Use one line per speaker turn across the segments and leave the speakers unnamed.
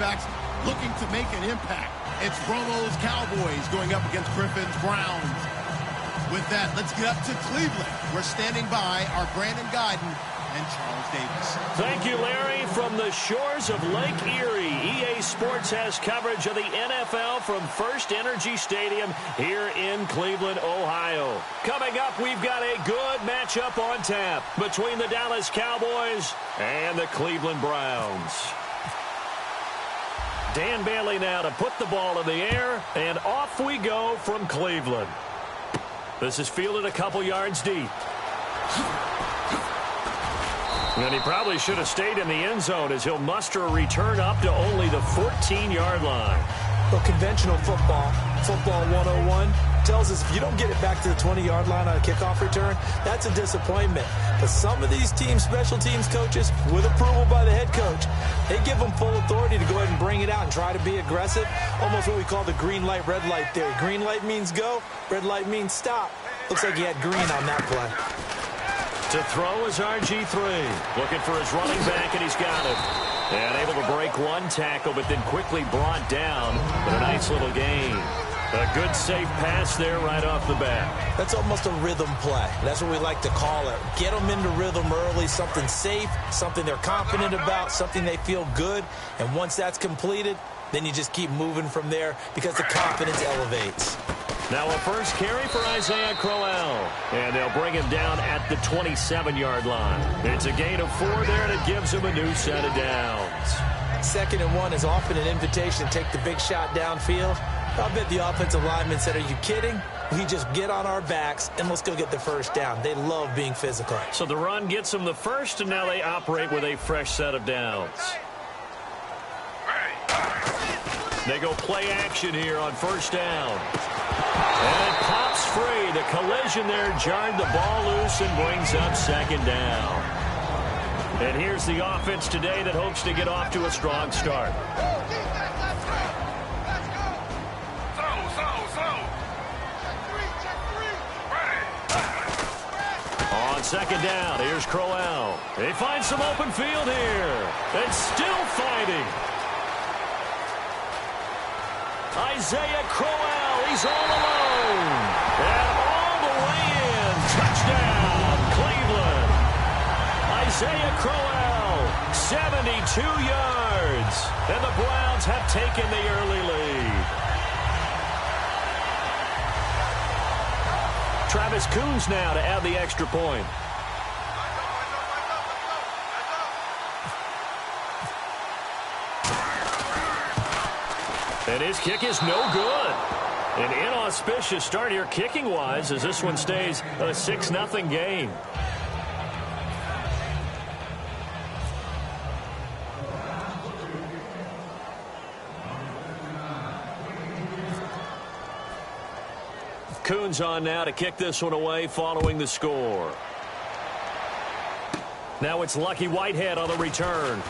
quarterbacks looking to make an impact. It's Romo's Cowboys going up against Griffin's Browns. With that, let's get up to Cleveland. We're standing by our Brandon Guyton and Charles Davis.
Thank you, Larry. From the shores of Lake Erie, EA Sports has coverage of the NFL from First Energy Stadium here in Cleveland, Ohio. Coming up, we've got a good matchup on tap between the Dallas Cowboys and the Cleveland Browns. Dan Bailey now to put the ball in the air, and off we go from Cleveland. This is fielded a couple yards deep. And he probably should have stayed in the end zone as he'll muster a return up to only the 14-yard line.
Well, conventional football 101, tells us if you don't get it back to the 20-yard line on a kickoff return, that's a disappointment. But some of these teams, special teams coaches, with approval by the head coach, they give them full authority to go ahead and bring it out and try to be aggressive. Almost what we call the green light, red light theory. Green light means go, red light means stop. Looks like he had green on that play.
To throw is RG3. Looking for his running back, and he's got it. And able to break one tackle, but then quickly brought down. But a nice little gain. A good, safe pass there right off the bat.
That's almost a rhythm play. That's what we like to call it. Get them into rhythm early, something safe, something they're confident about, something they feel good. And once that's completed, then you just keep moving from there because the confidence elevates.
Now a first carry for Isaiah Crowell. And they'll bring him down at the 27-yard line. It's a gain of 4 there, and it gives him a new set of downs.
2nd and 1 is often an invitation to take the big shot downfield. I bet the offensive lineman said, are you kidding? We just get on our backs and let's go get the first down. They love being physical.
So the run gets them the first, and now they operate with a fresh set of downs. They go play action here on first down. And it pops free. The collision there jarred the ball loose and brings up 2nd down. And here's the offense today that hopes to get off to a strong start. On 2nd down, here's Crowell. They find some open field here. And still fighting. Isaiah Crowell, he's all alone. And all the way in. Touchdown, Cleveland. Isaiah Crowell, 72 yards. And the Browns have taken the early lead. Travis Coons now to add the extra point. And his kick is no good. An inauspicious start here kicking-wise as this one stays a 6-0 game. Coons on now to kick this one away following the score. Now it's Lucky Whitehead on the return.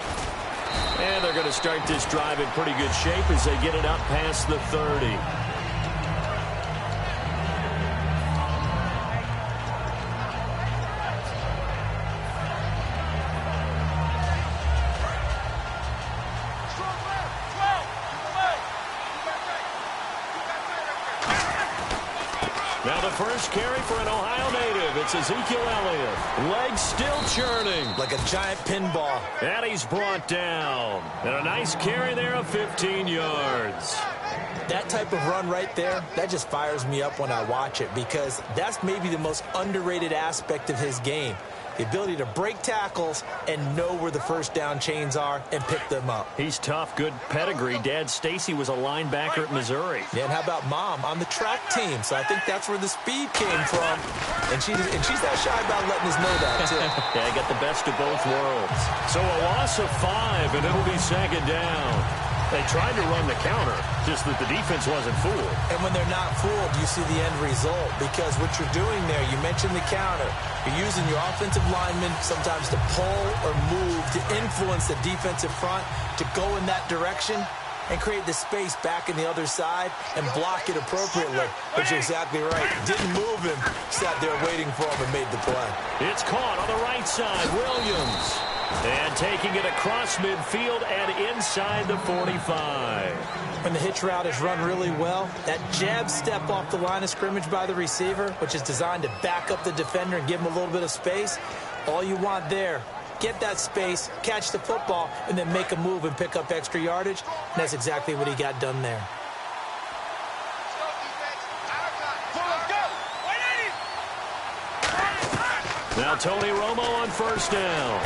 And they're going to start this drive in pretty good shape as they get it up past the 30. Now the first carry for an Ohio native. It's Ezekiel Elliott. Legs still churning.
Like a giant pinball.
And he's brought down. And a nice carry there of 15 yards.
That type of run right there, that just fires me up when I watch it because that's maybe the most underrated aspect of his game. The ability to break tackles and know where the first down chains are and pick them up.
He's tough, good pedigree. Dad Stacy was a linebacker at Missouri.
Yeah, and how about Mom on the track team? So I think that's where the speed came from. And she's not shy about letting us know that, too.
Yeah, I got the best of both worlds. So a loss of 5, and it'll be 2nd down. They tried to run the counter, just that the defense wasn't fooled.
And when they're not fooled, you see the end result. Because what you're doing there, you mentioned the counter. You're using your offensive linemen sometimes to pull or move, to influence the defensive front, to go in that direction and create the space back in the other side and block it appropriately. But you're exactly right. Didn't move him. Sat there waiting for him and made the play.
It's caught on the right side. Williams. And taking it across midfield and inside the 45.
When the hitch route is run really well, that jab step off the line of scrimmage by the receiver, which is designed to back up the defender and give him a little bit of space, all you want there, get that space, catch the football, and then make a move and pick up extra yardage. And that's exactly what he got done there.
Now Tony Romo on first down.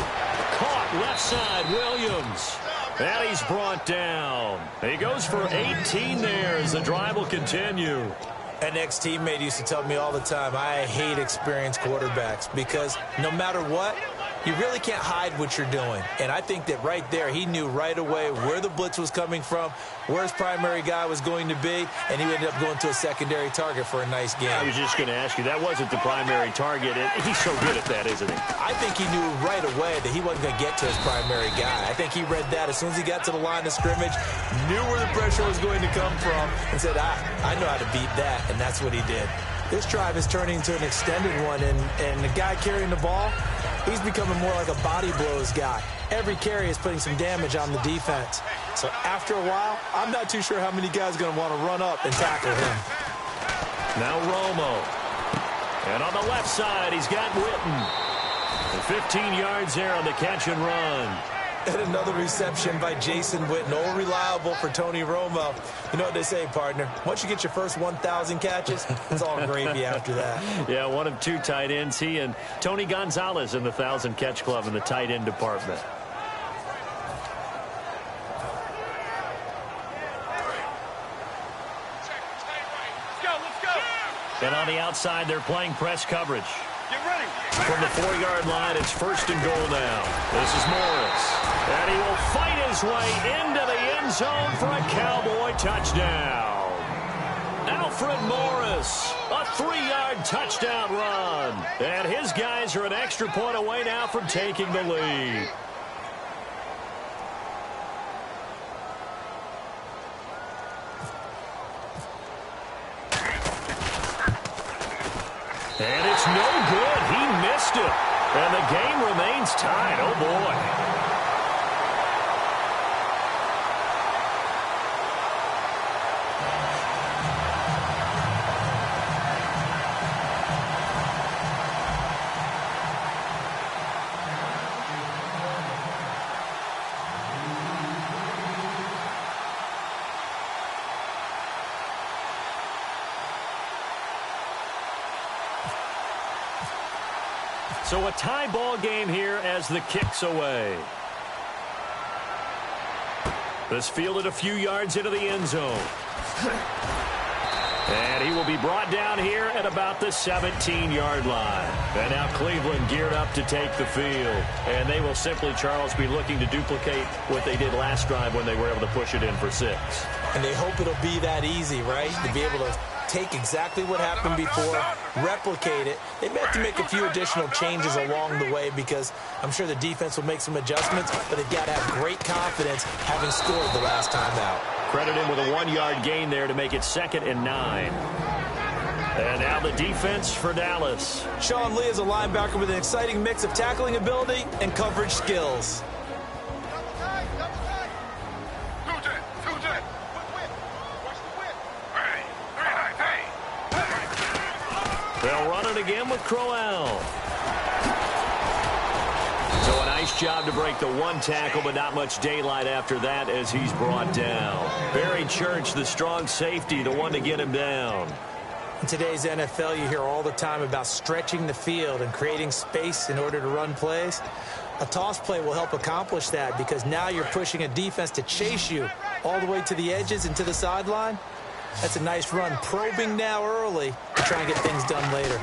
Caught left side, Williams. And he's brought down. He goes for 18 there as the drive will continue.
An ex-teammate used to tell me all the time, I hate experienced quarterbacks because no matter what, you really can't hide what you're doing. And I think that right there, he knew right away where the blitz was coming from, where his primary guy was going to be, and he ended up going to a secondary target for a nice game.
I was just going to ask you, that wasn't the primary target. He's so good at that, isn't he?
I think he knew right away that he wasn't going to get to his primary guy. I think he read that as soon as he got to the line of scrimmage, knew where the pressure was going to come from, and said, I know how to beat that, and that's what he did. This drive is turning into an extended one, and the guy carrying the ball, he's becoming more like a body blows guy. Every carry is putting some damage on the defense. So after a while, I'm not too sure how many guys are going to want to run up and tackle him.
Now Romo. And on the left side, he's got Witten. And 15 yards there on the catch and run.
And another reception by Jason Witten, all reliable for Tony Romo. You know what they say, partner? Once you get your first 1,000 catches, it's all gravy after that.
Yeah, one of two tight ends. He and Tony Gonzalez in the 1,000-catch club in the tight end department.
Let's go.
And on the outside, they're playing press coverage. From the 4-yard line, it's first and goal now. This is Morris. And he will fight his way into the end zone for a Cowboy touchdown. Alfred Morris, a 3-yard touchdown run. And his guys are an extra point away now from taking the lead. And it's no good. He missed it. And the game remains tied. Oh, boy. So a tie ball game here as the kick's away. This fielded a few yards into the end zone. And he will be brought down here at about the 17-yard line. And now Cleveland geared up to take the field. And they will simply, Charles, be looking to duplicate what they did last drive when they were able to push it in for 6.
And they hope it'll be that easy, right? To be able to take exactly what happened before, replicate it. They may have to make a few additional changes along the way because I'm sure the defense will make some adjustments, but they've got to have great confidence having scored the last time out.
Credit him with a 1-yard gain there to make it 2nd and 9. And now the defense for Dallas.
Sean Lee is a linebacker with an exciting mix of tackling ability and coverage skills.
They'll run it again with Crowell. So a nice job to break the 1 tackle, but not much daylight after that as he's brought down. Barry Church, the strong safety, the one to get him down.
In today's NFL, you hear all the time about stretching the field and creating space in order to run plays. A toss play will help accomplish that because now you're pushing a defense to chase you all the way to the edges and to the sideline. That's a nice run, probing now early to try and get things done later.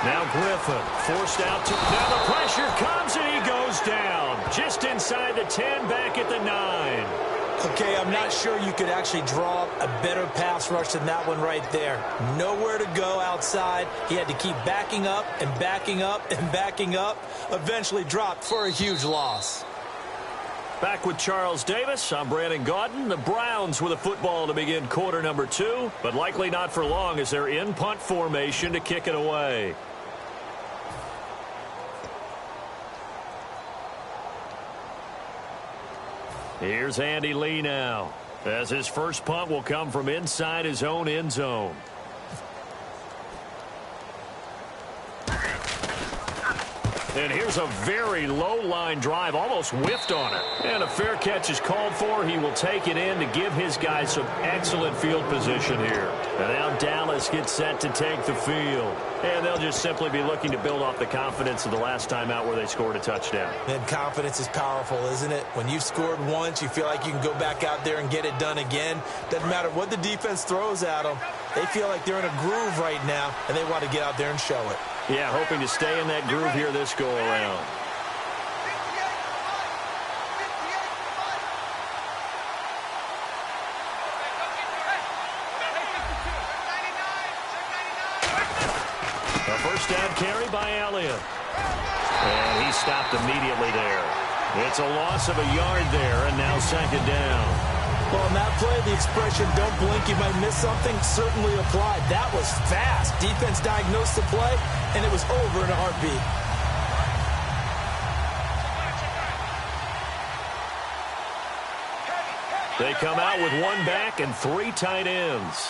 Now Griffin forced out to... Now the pressure comes and he goes down. Just inside the 10, back at the 9.
Okay, I'm not sure you could actually draw a better pass rush than that one right there. Nowhere to go outside. He had to keep backing up and backing up and backing up. Eventually dropped for a huge loss.
Back with Charles Davis, I'm Brandon Gaudin. The Browns with a football to begin quarter number 2, but likely not for long as they're in punt formation to kick it away. Here's Andy Lee now, as his first punt will come from inside his own end zone. And here's a very low line drive, almost whiffed on it. And a fair catch is called for. He will take it in to give his guys some excellent field position here. And now Dallas gets set to take the field. And they'll just simply be looking to build off the confidence of the last time out where they scored a touchdown.
And confidence is powerful, isn't it? When you've scored once, you feel like you can go back out there and get it done again. Doesn't matter what the defense throws at them. They feel like they're in a groove right now, and they want to get out there and show it.
Yeah, hoping to stay in that groove here this go-around. A first down carry by Elliott. And he stopped immediately there. It's a loss of a yard there, and now second down.
Well, on that play, the expression, don't blink, you might miss something, certainly applied. That was fast. Defense diagnosed the play, and it was over in a heartbeat.
They come out with one back and three tight ends.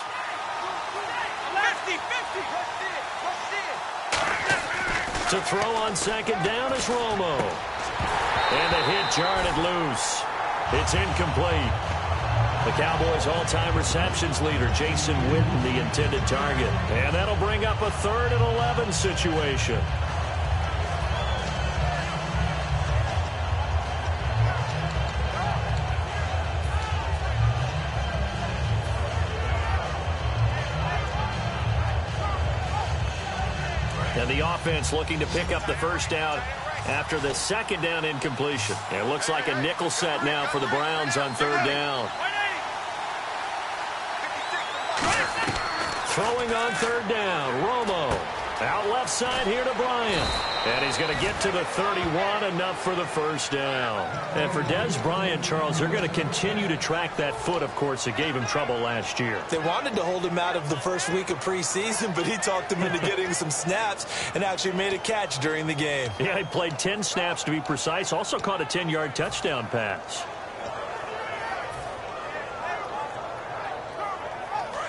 50-50.
To throw on second down is Romo. And the hit jarred it loose. It's incomplete. The Cowboys' all-time receptions leader, Jason Witten, the intended target. And that'll bring up a 3rd and 11 situation. And the offense looking to pick up the first down after the second down incompletion. It looks like a nickel set now for the Browns on 3rd down. Throwing on 3rd down, Romo. Out left side here to Bryant. And he's going to get to the 31, enough for the first down. And for Dez Bryant, Charles, they're going to continue to track that foot, of course, that gave him trouble last year.
They wanted to hold him out of the first week of preseason, but he talked him into getting some snaps and actually made a catch during the game.
Yeah, he played 10 snaps to be precise. Also caught a 10-yard touchdown pass.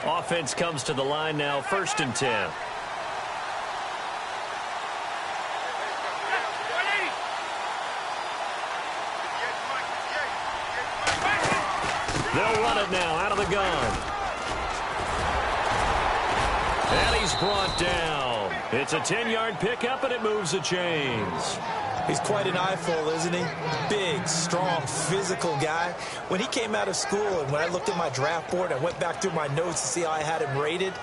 Offense comes to the line now, 1st and 10. They'll run it now out of the gun. And he's brought down. It's a 10-yard pickup, and it moves the chains.
He's quite an eyeful, isn't he? Big, strong, physical guy. When he came out of school and when I looked at my draft board, I went back through my notes to see how I had him rated.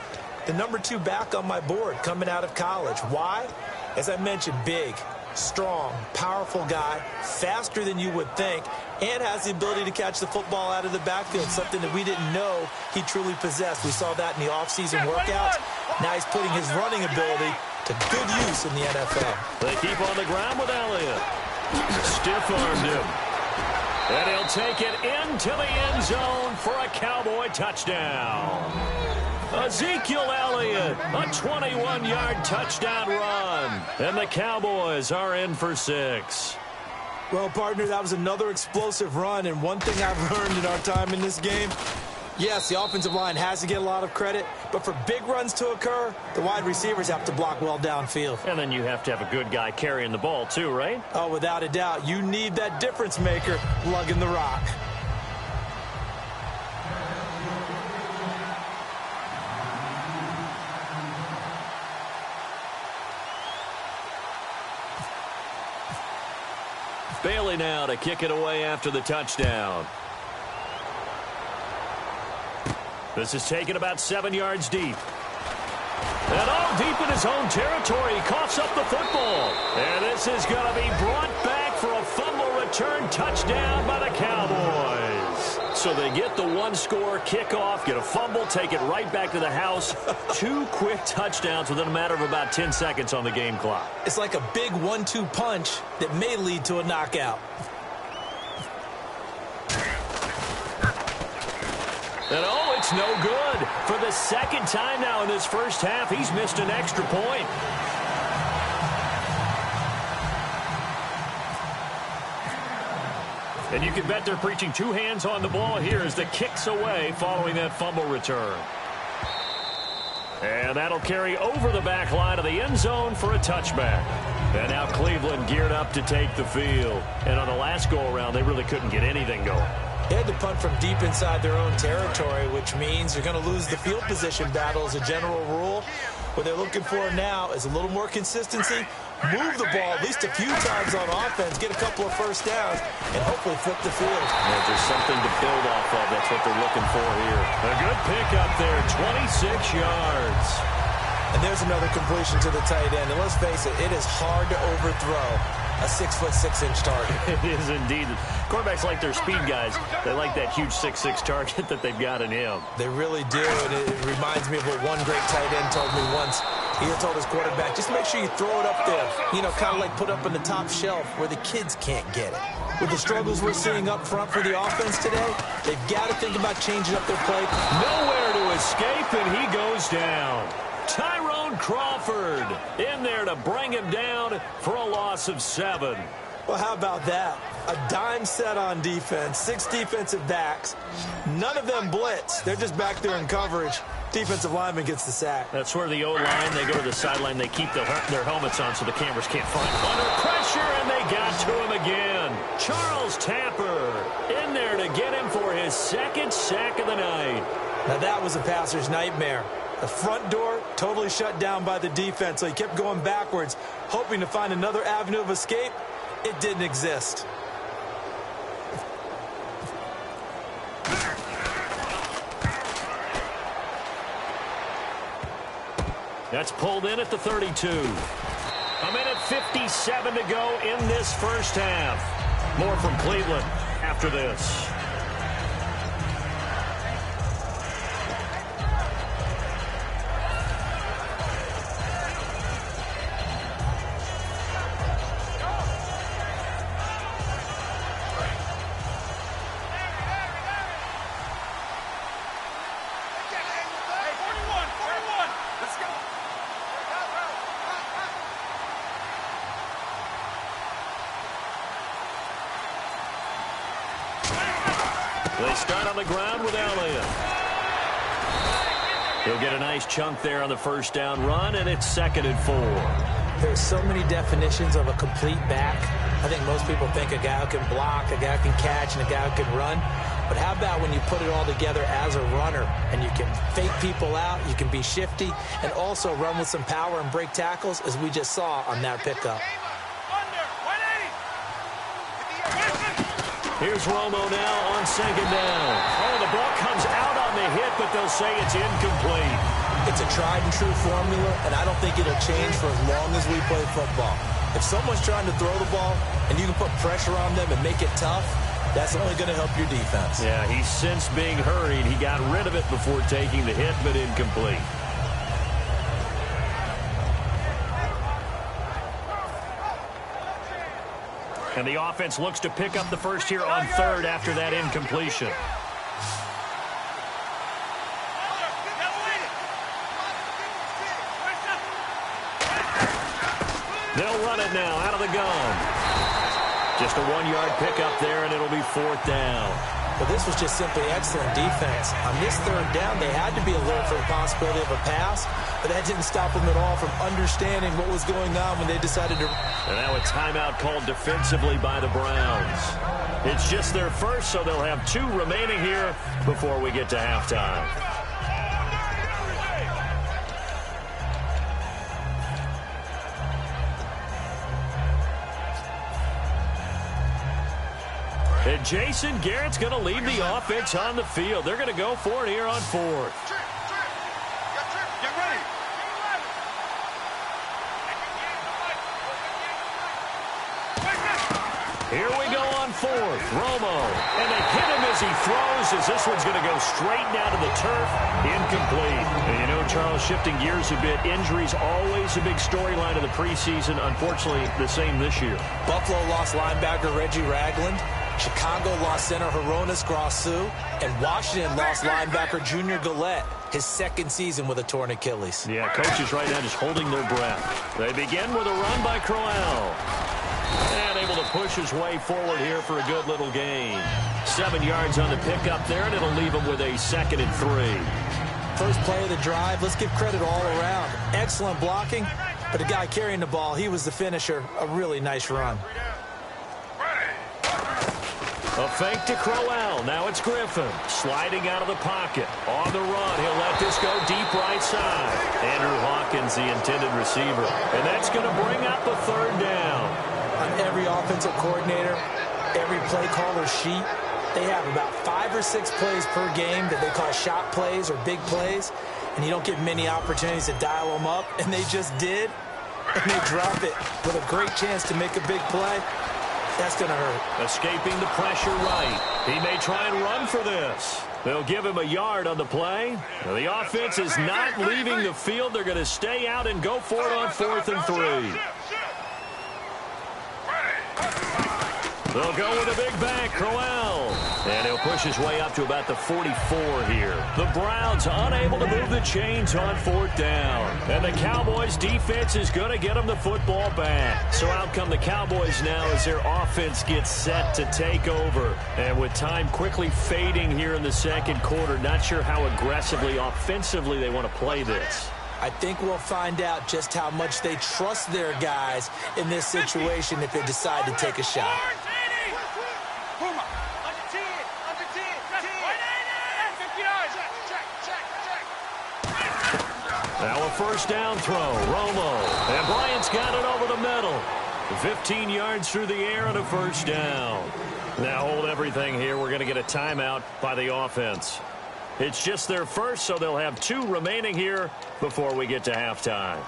The number 2 back on my board coming out of college. Why? As I mentioned, big, strong, powerful guy, faster than you would think, and has the ability to catch the football out of the backfield, something that we didn't know he truly possessed. We saw that in the offseason workouts. Now he's putting his running ability to good use in the NFL.
They keep on the ground with Elliott. Stiff-armed him. And he'll take it into the end zone for a Cowboy touchdown. Ezekiel Elliott, a 21-yard touchdown run. And the Cowboys are in for 6.
Well, partner, that was another explosive run, and one thing I've learned in our time in this game, yes, the offensive line has to get a lot of credit, but for big runs to occur, the wide receivers have to block well downfield.
And then you have to have a good guy carrying the ball too, right?
Oh, without a doubt. You need that difference maker lugging the rock.
Bailey now to kick it away after the touchdown. This is taken about 7 yards deep. And all deep in his own territory, he coughs up the football. And this is going to be brought back for a fumble return touchdown by the Cowboys. So they get the one-score kickoff, get a fumble, take it right back to the house. 2 quick touchdowns within a matter of about 10 seconds on the game clock.
It's like a big 1-2 punch that may lead to a knockout.
And oh, it's no good. For the second time now in this first half, he's missed an extra point. And you can bet they're preaching two hands on the ball here as the kick's away following that fumble return. And that'll carry over the back line of the end zone for a touchback. And now Cleveland geared up to take the field. And on the last go-around, they really couldn't get anything going.
They had to punt from deep inside their own territory, which means they're going to lose the field position battle as a general rule. What they're looking for now is a little more consistency, move the ball at least a few times on offense, get a couple of first downs, and hopefully flip the field.
Yeah, just something to build off of. That's what they're looking for here. A good pickup there, 26 yards.
And there's another completion to the tight end. And let's face it, it is hard to overthrow a 6'6" target.
It is indeed. Quarterbacks like their speed guys. They like that huge 6'6" target that they've got in him.
They really do, and it reminds me of what one great tight end told me once. He told his quarterback, just make sure you throw it up there, you know, kind of like put up on the top shelf where the kids can't get it. With the struggles we're seeing up front for the offense today, they've got to think about changing up their play.
Nowhere to escape, and he goes down. Tyrone Crawford in there to bring him down for a loss of 7.
Well, how about that? A dime set on defense, 6 defensive backs. None of them blitz. They're just back there in coverage. Defensive lineman gets the sack.
That's where the O-line, they go to the sideline, they keep their helmets on so the cameras can't find them. Under pressure, and they got to him again. Charles Tapper in there to get him for his 2nd sack of the night.
Now that was a passer's nightmare. The front door totally shut down by the defense, so he kept going backwards, hoping to find another avenue of escape. It didn't exist.
That's pulled in at the 32. A minute 57 to go in this first half. More from Cleveland after this. They start on the ground with Elliott. He'll get a nice chunk there on the first down run, and it's 2nd and 4.
There's so many definitions of a complete back. I think most people think a guy who can block, a guy who can catch, and a guy who can run. But how about when you put it all together as a runner, and you can fake people out, you can be shifty, and also run with some power and break tackles, as we just saw on that pickup.
Here's Romo now on 2nd down. Oh, the ball comes out on the hit, but they'll say it's incomplete.
It's a tried-and-true formula, and I don't think it'll change for as long as we play football. If someone's trying to throw the ball, and you can put pressure on them and make it tough, that's only going to help your defense.
Yeah, he's since being hurried. He got rid of it before taking the hit, but incomplete. And the offense looks to pick up the first here on 3rd after that incompletion. They'll run it now out of the gun. Just a 1-yard pickup there, and it'll be 4th down.
But this was just simply excellent defense. On this 3rd down, they had to be alert for the possibility of a pass, but that didn't stop them at all from understanding what was going on when they decided to.
And now a timeout called defensively by the Browns. It's just their first, so they'll have 2 remaining here before we get to halftime. And Jason Garrett's going to lead the offense on the field. They're going to go for it here on 4th.
Get ready.
Here we go on 4th. Romo. And they hit him as he throws, as this one's going to go straight down to the turf. Incomplete. And you know, Charles, shifting gears a bit, injuries always a big storyline of the preseason. Unfortunately, the same this year.
Buffalo lost linebacker Reggie Ragland. Chicago lost center Hronis Grasu, and Washington lost linebacker Junior Gillette, his 2nd season with a torn Achilles.
Yeah, coaches right now just holding their breath. They begin with a run by Crowell. And able to push his way forward here for a good little gain. 7 yards on the pickup there, and it'll leave him with a 2nd and 3.
First play of the drive, let's give credit all around. Excellent blocking, but the guy carrying the ball, he was the finisher. A really nice run.
A fake to Crowell. Now it's Griffin. Sliding out of the pocket. On the run. He'll let this go deep right side. Andrew Hawkins, the intended receiver. And that's going to bring up a 3rd down.
On every offensive coordinator, every play caller sheet, they have about 5 or 6 plays per game that they call shot plays or big plays. And you don't get many opportunities to dial them up. And they just did. And they drop it with a great chance to make a big play. That's going to hurt.
Escaping the pressure right. He may try and run for this. They'll give him a yard on the play. The offense is not leaving the field. They're going to stay out and go for it on 4th and 3. They'll go with a big back, Crowell. And he'll push his way up to about the 44 here. The Browns unable to move the chains on 4th down. And the Cowboys' defense is going to get them the football back. So out come the Cowboys now as their offense gets set to take over. And with time quickly fading here in the 2nd quarter, not sure how aggressively, offensively they want to play this.
I think we'll find out just how much they trust their guys in this situation if they decide to take a shot.
Now a 1st down throw. Romo. And Bryant's got it over the middle. 15 yards through the air and a 1st down. Now hold everything here. We're going to get a timeout by the offense. It's just their first, so they'll have 2 remaining here before we get to halftime.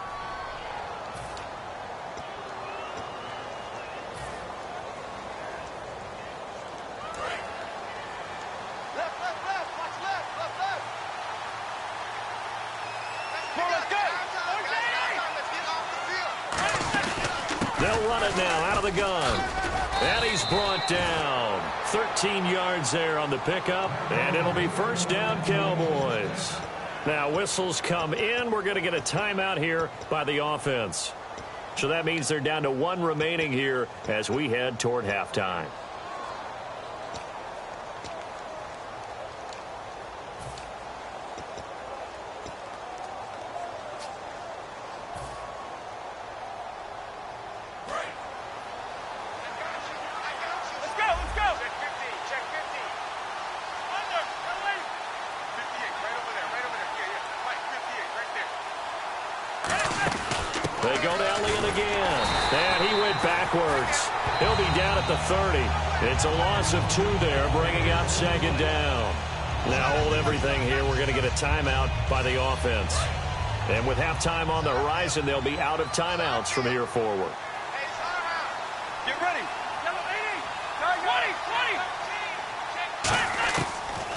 They'll run it now out of the gun. And he's brought down. 13 yards there on the pickup. And it'll be 1st down, Cowboys. Now whistles come in. We're going to get a timeout here by the offense. So that means they're down to 1 remaining here as we head toward halftime. They go to Elliott again. And he went backwards. He'll be down at the 30. It's a loss of 2 there, bringing up 2nd down. Now hold everything here. We're going to get a timeout by the offense. And with halftime on the horizon, they'll be out of timeouts from here forward.
Get ready.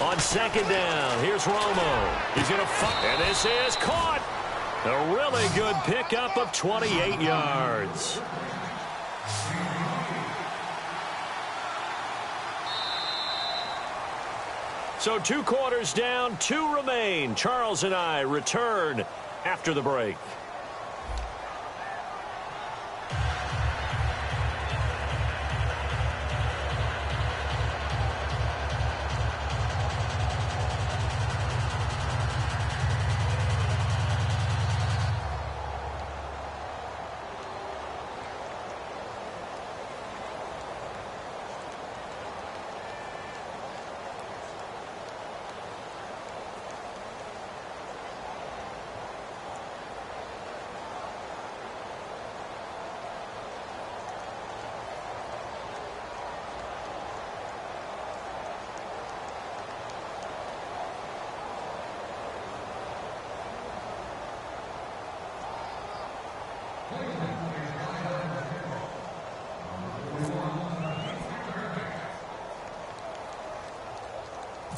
On 2nd down, here's Romo. He's going to fight. And this is caught. A really good pickup of 28 yards. So 2 quarters down, 2 remain. Charles and I return after the break.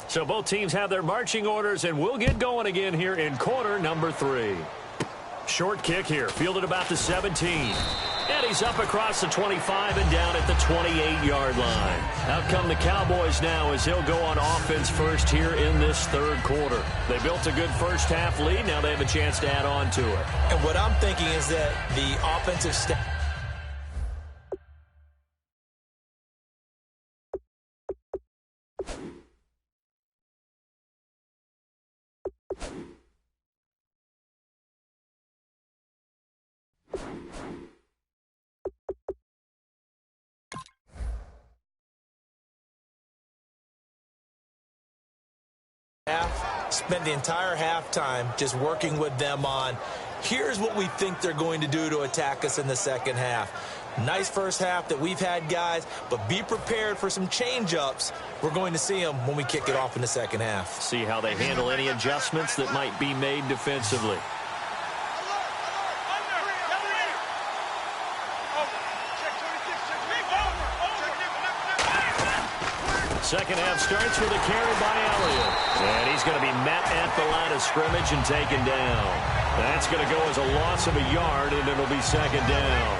So both teams have their marching orders, and we'll get going again here in quarter number 3. Short kick here, fielded about the 17. And he's up across the 25 and down at the 28-yard line. Out come the Cowboys now as he'll go on offense first here in this 3rd quarter. They built a good first-half lead. Now they have a chance to add on to it.
And what I'm thinking is that the offensive staff Spent the entire halftime just working with them on, here's what we think they're going to do to attack us in the second half. Nice first half that we've had, guys, but be prepared for some change-ups. We're going to see them when we kick it off in the second half.
See how they handle any adjustments that might be made defensively. Second half starts with a carry by Elliott. And he's going to be met at the line of scrimmage and taken down. That's going to go as a loss of a yard, and it'll be second down.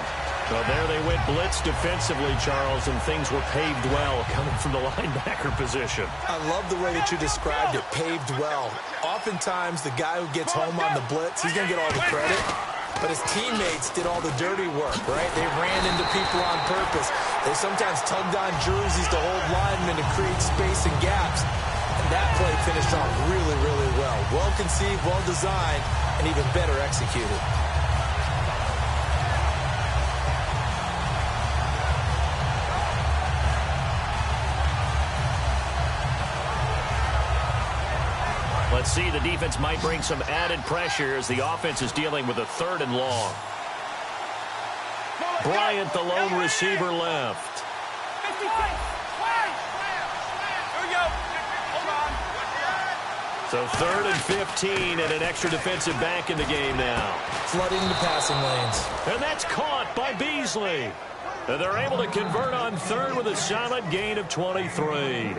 So there they went blitz defensively, Charles, and things were paved well coming from the linebacker position.
I love the way that you described it, paved well. Oftentimes, the guy who gets home on the blitz, he's going to get all the credit. But his teammates did all the dirty work, right? They ran into people on purpose. They sometimes tugged on jerseys to hold linemen to create space and gaps. And that play finished off really, really well. Well conceived, well designed, and even better executed.
Let's see, the defense might bring some added pressure as the offense is dealing with a 3rd and long. Bryant, the lone receiver, left. So 3rd and 15 and an extra defensive back in the game now.
Flooding the passing lanes.
And that's caught by Beasley. And they're able to convert on 3rd with a solid gain of 23.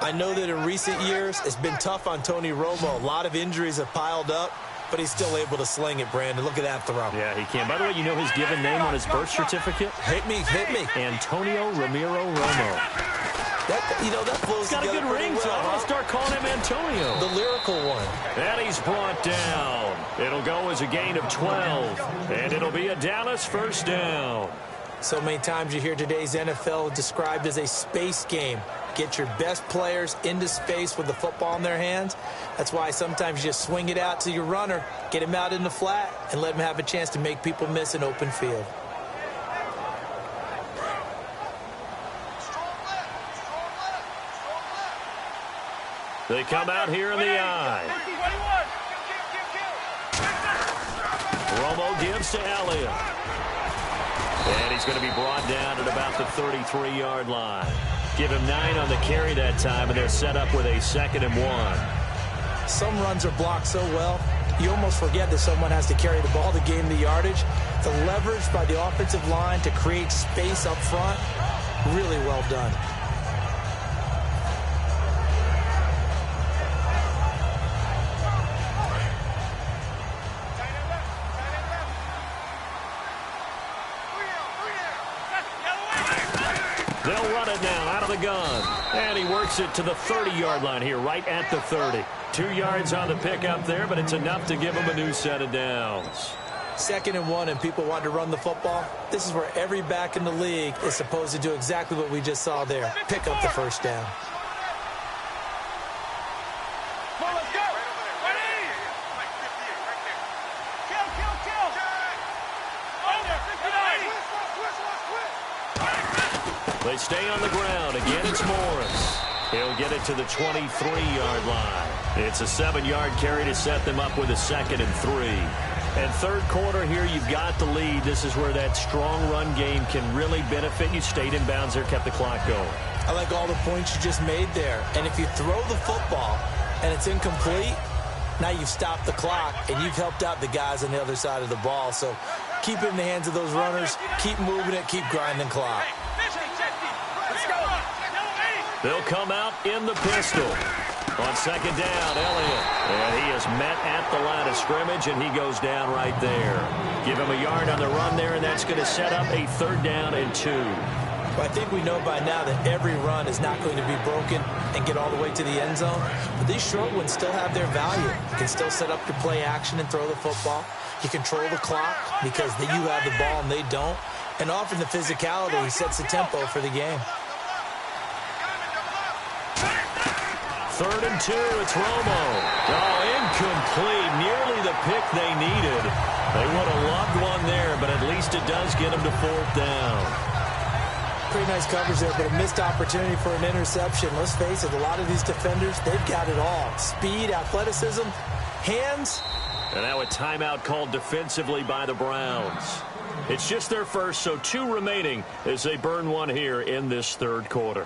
I know that in recent years, it's been tough on Tony Romo. A lot of injuries have piled up, but he's still able to sling it, Brandon. Look at that throw.
Yeah, he can. By the way, you know his given name on his birth certificate?
Hit me, hit me.
Antonio Ramiro Romo.
That flows
got
together
a good ring,
well,
so I'm going to start calling him Antonio.
The lyrical one.
And he's brought down. It'll go as a gain of 12, and it'll be a Dallas first down.
So many times you hear today's NFL described as a space game. Get your best players into space with the football in their hands. That's why sometimes you just swing it out to your runner, get him out in the flat, and let him have a chance to make people miss an open field.
They come out here in the eye. Romo gives to Elliott. And he's going to be brought down at about the 33-yard line. Give him 9 on the carry that time, and they're set up with a 2nd and 1.
Some runs are blocked so well, you almost forget that someone has to carry the ball to gain the yardage. The leverage by the offensive line to create space up front, really well done.
They'll run it now out of the gun. And he works it to the 30-yard line here, right at the 30. 2 yards on the pickup there, but it's enough to give him a new set of downs.
2nd and 1 and people want to run the football. This is where every back in the league is supposed to do exactly what we just saw there. Pick up the first down.
They stay on the ground. Again, it's Morris. He'll get it to the 23-yard line. It's a 7-yard carry to set them up with a 2nd and 3. And 3rd quarter here, you've got the lead. This is where that strong run game can really benefit you. Stayed in bounds there, kept the clock going.
I like all the points you just made there. And if you throw the football and it's incomplete, now you've stopped the clock and you've helped out the guys on the other side of the ball. So keep it in the hands of those runners. Keep moving it. Keep grinding clock.
They'll come out in the pistol. On 2nd down, Elliott. And he is met at the line of scrimmage, and he goes down right there. Give him a yard on the run there, and that's going to set up a 3rd down and 2.
Well, I think we know by now that every run is not going to be broken and get all the way to the end zone. But these short ones still have their value. You can still set up your play action and throw the football. You control the clock because you have the ball and they don't. And often the physicality sets the tempo for the game.
3rd and 2. It's Romo. Oh, incomplete. Nearly the pick they needed. They would have loved one there, but at least it does get them to 4th down.
Pretty nice coverage there, but a missed opportunity for an interception. Let's face it, a lot of these defenders, they've got it all. Speed, athleticism, hands.
And now a timeout called defensively by the Browns. It's just their first, so 2 remaining as they burn one here in this 3rd quarter.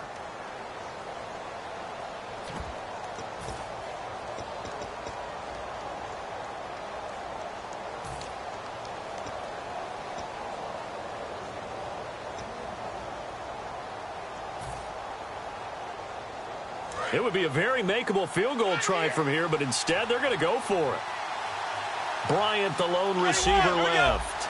It would be a very makeable field goal try from here, but instead they're going to go for it. Bryant, the lone receiver, left.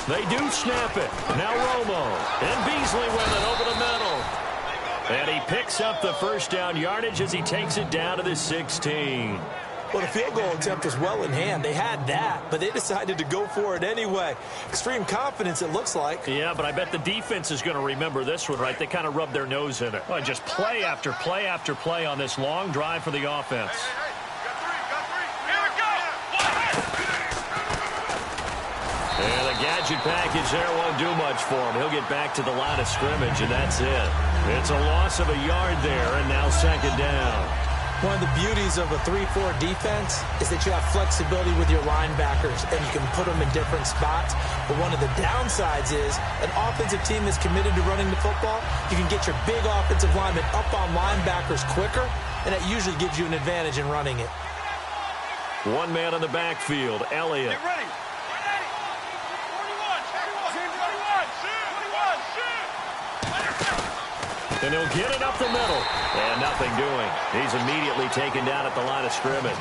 They do snap it. Now Romo. And Beasley with it over the middle. And he picks up the first down yardage as he takes it down to the 16.
Well, the field goal attempt was well in hand. They had that, but they decided to go for it anyway. Extreme confidence, it looks like.
Yeah, but I bet the defense is going to remember this one, right? They kind of rubbed their nose in it. Well, just play after play after play on this long drive for the offense. And the gadget package there won't do much for him. He'll get back to the line of scrimmage, and that's it. It's a loss of a yard there, and now 2nd down.
One of the beauties of a 3-4 defense is that you have flexibility with your linebackers, and you can put them in different spots. But one of the downsides is an offensive team that's committed to running the football. You can get your big offensive linemen up on linebackers quicker, and that usually gives you an advantage in running it.
One man on the backfield, Elliott.
Get ready.
And he'll get it up the middle. And nothing doing. He's immediately taken down at the line of scrimmage.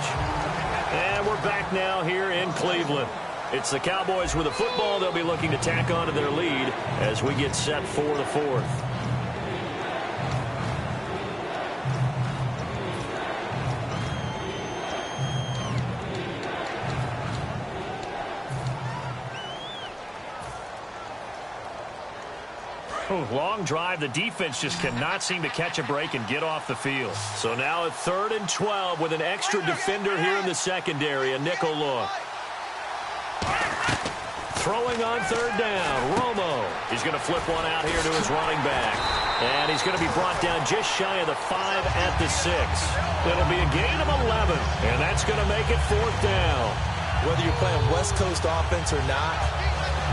And we're back now here in Cleveland. It's the Cowboys with the football. They'll be looking to tack on to their lead as we get set for the 4th. Long drive. The defense just cannot seem to catch a break and get off the field. So now at 3rd and 12 with an extra defender here in the secondary. A nickel look. Throwing on 3rd down. Romo. He's going to flip one out here to his running back. And he's going to be brought down just shy of the 5 at the 6. It'll be a gain of 11. And that's going to make it 4th down.
Whether you're playing West Coast offense or not,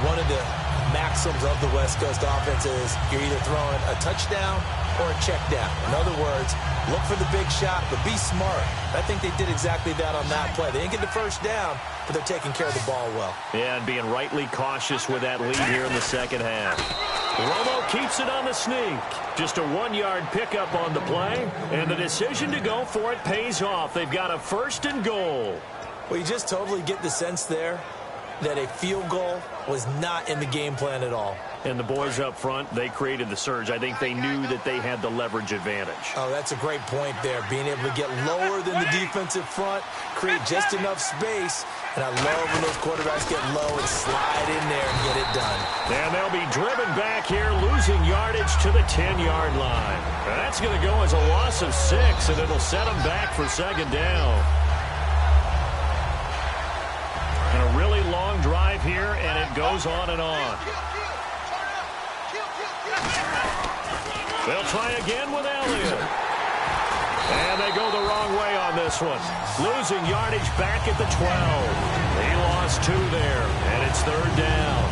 one of the maxims of the West Coast offense is you're either throwing a touchdown or a check down. In other words, look for the big shot, but be smart. I think they did exactly that on that play. They didn't get the first down, but they're taking care of the ball well.
Yeah, and being rightly cautious with that lead here in the 2nd half. Romo keeps it on the sneak. Just a 1-yard pickup on the play, and the decision to go for it pays off. They've got a 1st and goal.
Well, you just totally get the sense there that a field goal was not in the game plan at all.
And the boys up front, they created the surge. I think they knew that they had the leverage advantage.
Oh, that's a great point there. Being able to get lower than the defensive front, create just enough space. And I love when those quarterbacks get low and slide in there and get it done.
And they'll be driven back here, losing yardage to the 10-yard line. That's going to go as a loss of 6, and it'll set them back for 2nd down. And a really long drive here, and it goes on and on. They'll try again with Elliott. And they go the wrong way on this one. Losing yardage back at the 12. He lost 2 there, and it's 3rd down.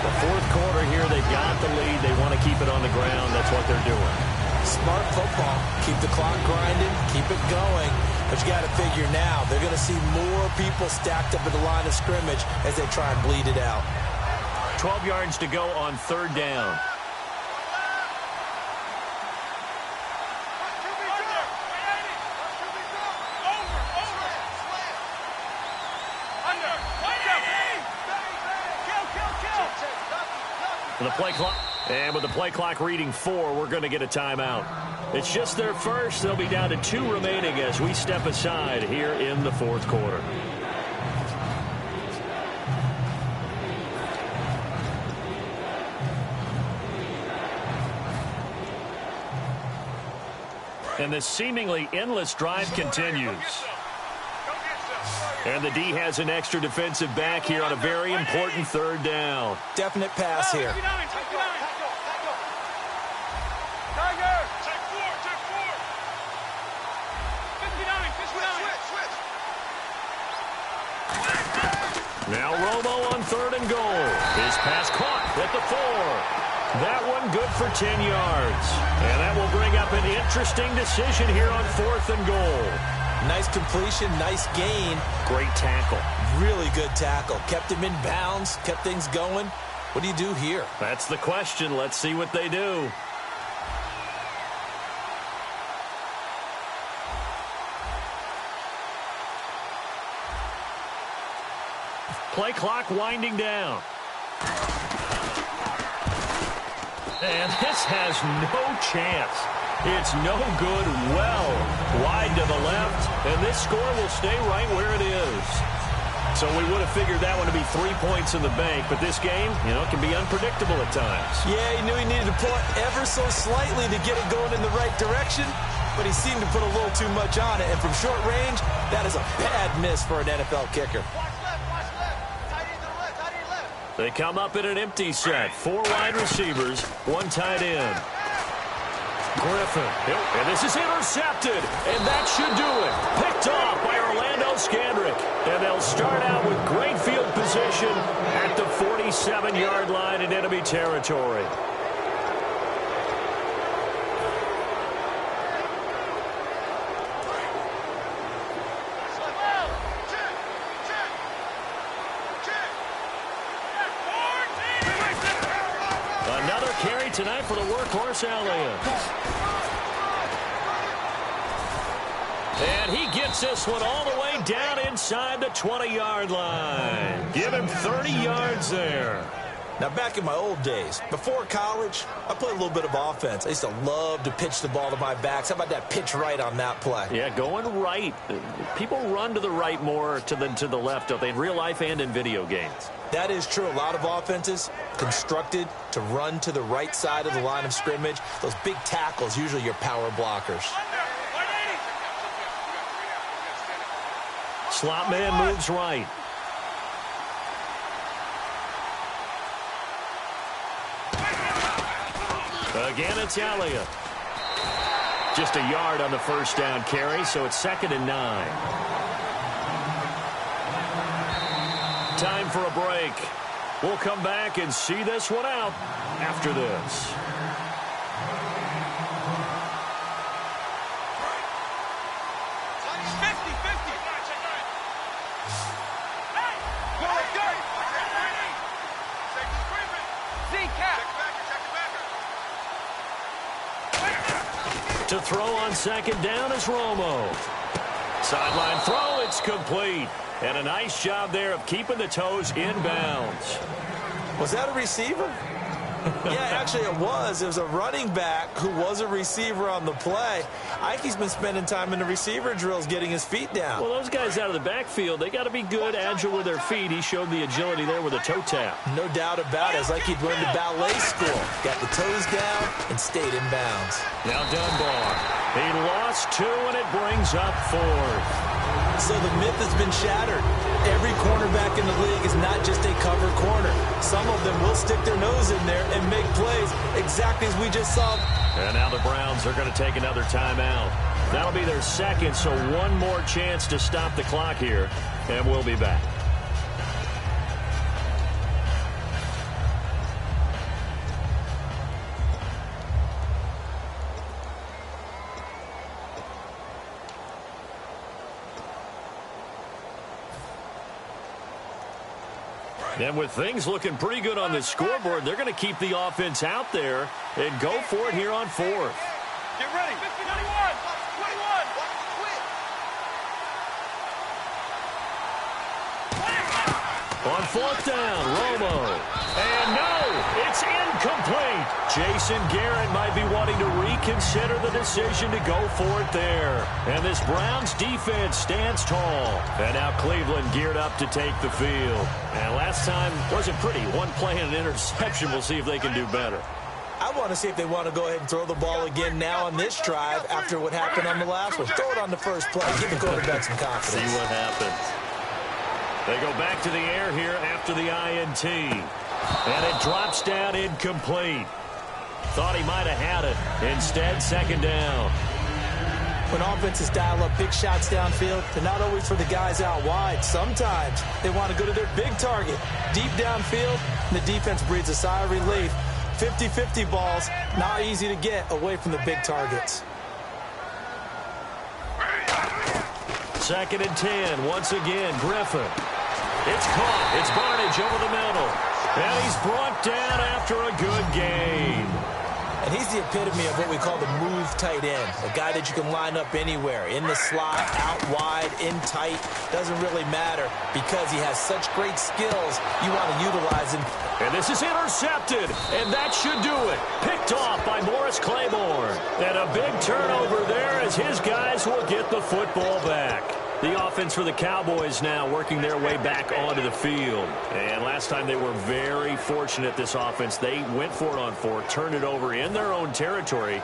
The 4th quarter here, they've got the lead. They want to keep it on the ground. That's what they're doing.
Smart football. Keep the clock grinding. Keep it going. But you got to figure now, they're going to see more people stacked up at the line of scrimmage as they try and bleed it out.
12 yards to go on 3rd down. The play clock, and with the play clock reading 4, we're going to get a timeout. It's just their first. They'll be down to 2 remaining as we step aside here in the 4th quarter. And the seemingly endless drive continues. And the D has an extra defensive back here on a very important third down.
Definite pass here.
Now Romo on 3rd and goal. His pass caught at the 4. That one good for 10 yards. And that will bring up an interesting decision here on 4th and goal.
Nice completion, nice gain.
Great tackle.
Really good tackle. Kept him in bounds, kept things going. What do you do here?
That's the question. Let's see what they do. Play clock winding down. And this has no chance. It's no good. Well, wide to the left. And this score will stay right where it is. So we would have figured that one to be 3 points in the bank. But this game, can be unpredictable at times.
Yeah, he knew he needed to pull it ever so slightly to get it going in the right direction. But he seemed to put a little too much on it. And from short range, that is a bad miss for an NFL kicker.
They come up in an empty set. 4 wide receivers, 1 tight end. Griffin. And this is intercepted. And that should do it. Picked off by Orlando Scandrick. And they'll start out with great field position at the 47-yard line in enemy territory. Tonight for the workhorse Elliott. And he gets this one all the way down inside the 20-yard line. Give him 30 yards there.
Now, back in my old days, before college, I played a little bit of offense. I used to love to pitch the ball to my backs. How about that pitch right on that play?
Yeah, going right. People run to the right more than to the left, don't they, in real life and in video games?
That is true. A lot of offenses constructed to run to the right side of the line of scrimmage. Those big tackles, usually your power blockers.
Slot man moves right. Again, it's Elliott. Just a yard on the first down carry, so it's 2nd and 9. Time for a break. We'll come back and see this one out after this. To throw on 2nd down is Romo. Sideline throw, it's complete. And a nice job there of keeping the toes in bounds.
Was that a receiver? Yeah, actually it was. It was a running back who was a receiver on the play. Ike's been spending time in the receiver drills getting his feet down.
Well, those guys out of the backfield, they got to be good, agile with their feet. He showed the agility there with a toe tap.
No doubt about it. It's like he'd learned to ballet school. Got the toes down and stayed in bounds.
Now Dunbar. He lost 2, and it brings up 4th.
So the myth has been shattered. Every cornerback in the league is not just a cover corner. Some of them will stick their nose in there and make plays exactly as we just saw.
And now the Browns are going to take another timeout. That'll be their 2nd, so one more chance to stop the clock here, and we'll be back. And with things looking pretty good on the scoreboard, they're going to keep the offense out there and go for it here on 4th.
Get ready. 21.
On 4th down, Romo. And no, it's incomplete. Jason Garrett might be wanting to reconsider the decision to go for it there. And this Browns defense stands tall. And now Cleveland geared up to take the field. And last time wasn't pretty. One play and an interception. We'll see if they can do better.
I want to see if they want to go ahead and throw the ball again now on this drive after what happened on the last one. Throw it on the first play. Give the quarterback some confidence.
See what happens. They go back to the air here after the INT. And it drops down incomplete. Thought he might have had it. Instead, second down.
When offenses dial up big shots downfield, they're not always for the guys out wide. Sometimes they want to go to their big target. Deep downfield, and the defense breathes a sigh of relief. 50-50 balls, not easy to get away from the big targets.
Second and 10, once again, Griffin. It's caught. It's Barnage over the middle. And he's brought down after a good game.
And he's the epitome of what we call the move tight end. A guy that you can line up anywhere. In the slot, out wide, in tight. Doesn't really matter because he has such great skills. You want to utilize him.
And this is intercepted. And that should do it. Picked off by Morris Claiborne. And a big turnover there as his guys will get the football back. The offense for the Cowboys now working their way back onto the field. And last time they were very fortunate, this offense. They went for it on fourth, turned it over in their own territory,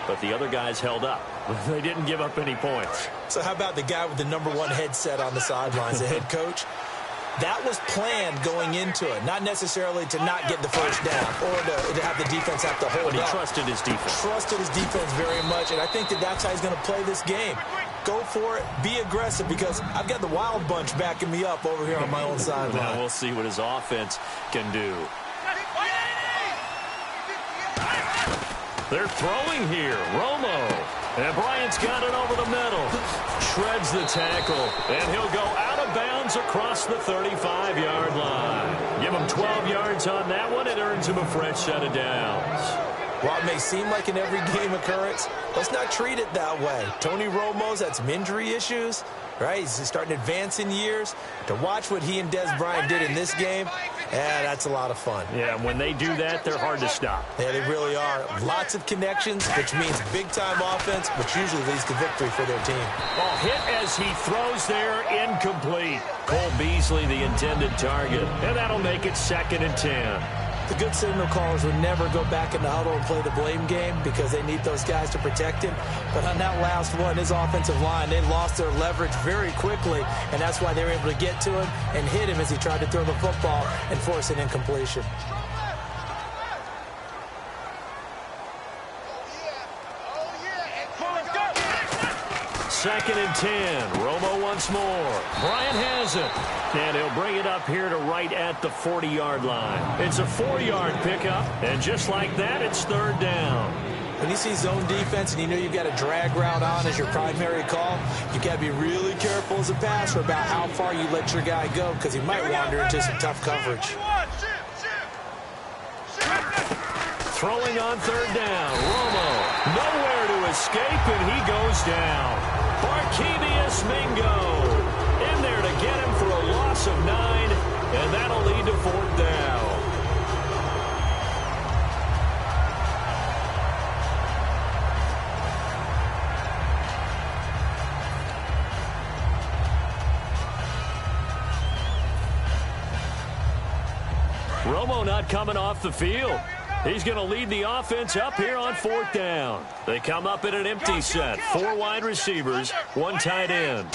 but the other guys held up. They didn't give up any points.
So how about the guy with the #1 headset on the sidelines, the head coach? That was planned going into it, not necessarily to not get the first down or to have the defense have to hold up.
But he trusted his defense.
Trusted his defense very much, and I think that's how he's going to play this game. Go for it, be aggressive, because I've got the wild bunch backing me up over here on my own sideline.
Now we'll see what his offense can do. They're throwing here. Romo. And Bryant's got it over the middle. Shreds the tackle. And he'll go out of bounds across the 35-yard line. Give him 12 yards on that one. It earns him a fresh set of downs.
While it may seem like an every-game occurrence, let's not treat it that way. Tony Romo's had some injury issues, right? He's starting to advance in years. To watch what he and Des Bryant did in this game, that's a lot of fun.
Yeah, when they do that, they're hard to stop.
Yeah, they really are. Lots of connections, which means big-time offense, which usually leads to victory for their team.
Ball hit as he throws there, incomplete. Cole Beasley, the intended target. And that'll make it second and 10.
The good signal callers would never go back in the huddle and play the blame game because they need those guys to protect him. But on that last one, his offensive line, they lost their leverage very quickly, and that's why they were able to get to him and hit him as he tried to throw the football and force an incompletion.
Second and 10. Romo once more. Bryant has it. And he'll bring it up here to right at the 40-yard line. It's a 4-yard pickup. And just like that, it's third down.
When you see zone defense and you know you've got a drag route on as your primary call, you've got to be really careful as a passer about how far you let your guy go because he might wander into some tough coverage.
Throwing on third down. Romo nowhere to escape, and he goes down. Barkevius Mingo in there to get him for a loss of 9, and that'll lead to fourth down. Romo not coming off the field. He's going to lead the offense up here on fourth down. They come up in an empty set. 4 wide receivers, 1 tight end.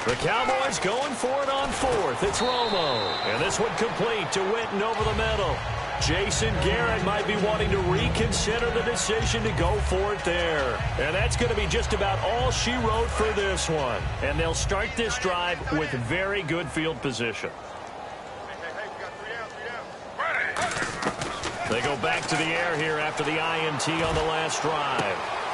The Cowboys going for it on fourth. It's Romo. And this one complete to Witten over the middle. Jason Garrett might be wanting to reconsider the decision to go for it there. And that's going to be just about all she wrote for this one. And they'll start this drive with very good field position. They go back to the air here after the INT on the last drive.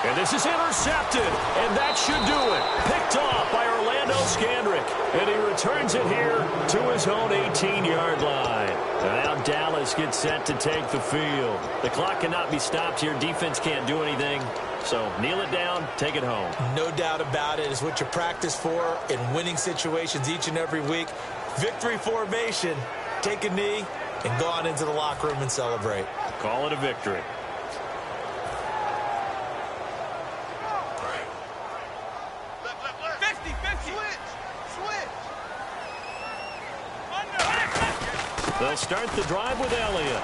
And this is intercepted, and that should do it. Picked off by Orlando Scandrick, and he returns it here to his own 18-yard line. And now Dallas gets set to take the field. The clock cannot be stopped here. Defense can't do anything. So kneel it down, take it home.
No doubt about it. It's what you practice for in winning situations each and every week. Victory formation. Take a knee and go on into the locker room and celebrate.
Call it a victory. They'll start the drive with Elliott.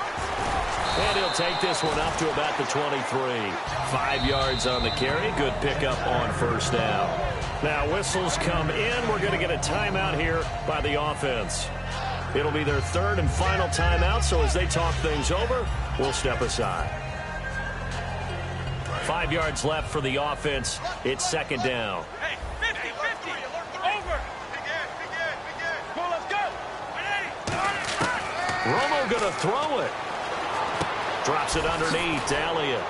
And he'll take this one up to about the 23. 5 yards on the carry. Good pickup on first down. Now whistles come in. We're going to get a timeout here by the offense. It'll be their third and final timeout, so as they talk things over, we'll step aside. 5 yards left for the offense. It's second down.
Hey, 50, 50. Over. Come on, let's go.
Romo going to throw it. Drops it underneath to Elliott.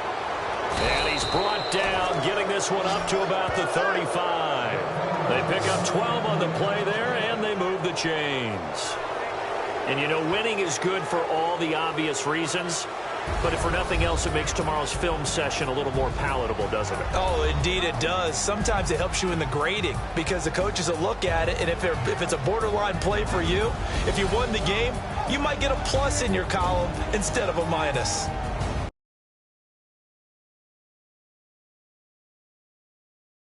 And he's brought down, getting this one up to about the 35. They pick up 12 on the play there, and they move the chains. And, you know, winning is good for all the obvious reasons. But if for nothing else, it makes tomorrow's film session a little more palatable, doesn't it?
Oh, indeed it does. Sometimes it helps you in the grading because the coaches will look at it, and if it's a borderline play for you, if you won the game, you might get a plus in your column instead of a minus.